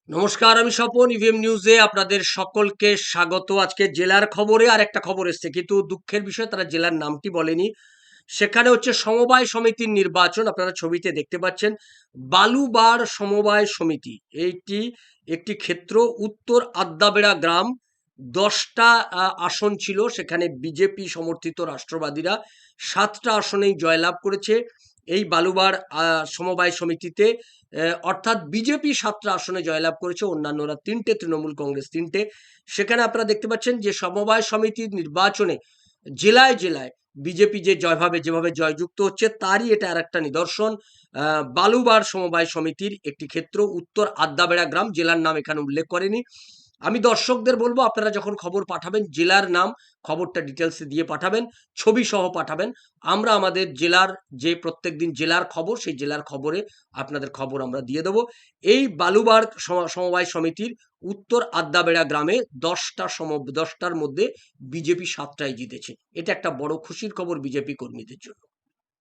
নমস্কার, আমি স্বপন। ইভিএম নিউজে আপনাদের সকলকে স্বাগত। আজকে জেলার খবরে আর একটা খবর এসছে, কিন্তু দুঃখের বিষয় তারা জেলার নামটি বলেনি। সেখানে হচ্ছে সমবায় সমিতির নির্বাচন। আপনারা ছবিতে দেখতে পাচ্ছেন বালুবার সমবায় সমিতি। এইটি একটি ক্ষেত্র, উত্তর আদ্যাবেড়া গ্রাম। 10টা আসন ছিল, সেখানে বিজেপি সমর্থিত রাষ্ট্রবাদীরা 7টা আসনেই জয়লাভ করেছে। এই বালুবার সমবায় সমিতিতে অর্থাৎ বিজেপি 7টা আসনে জয়লাভ করেছে, অন্যান্যরা 3টে, তৃণমূল কংগ্রেস 3টে। সেখানে আপনারা দেখতে পাচ্ছেন যে সমবায় সমিতির নির্বাচনে জেলায় জেলায় বিজেপি যেভাবে জয়যুক্ত হচ্ছে, তারই এটা আর একটা নিদর্শন। বালুবার সমবায় সমিতির একটি ক্ষেত্র, উত্তর আদ্যাবেড়া গ্রাম। জেলার নাম এখানে উল্লেখ করেনি। আমি দর্শকদের বলবো, আপনারা যখন খবর পাঠাবেন জেলার নাম, খবরটা ডিটেলসে দিয়ে পাঠাবেন, ছবি সহ পাঠাবেন। আমরা আমাদের জেলার যে প্রত্যেকদিন জেলার খবর, সেই জেলার খবরে আপনাদের খবর আমরা দিয়ে দেবো। এই বালুবার সমবায় সমিতির উত্তর আদ্যাবেড়া গ্রামে 10টার মধ্যে বিজেপি 7টাই জিতেছে। এটা একটা বড় খুশির খবর বিজেপি কর্মীদের জন্য।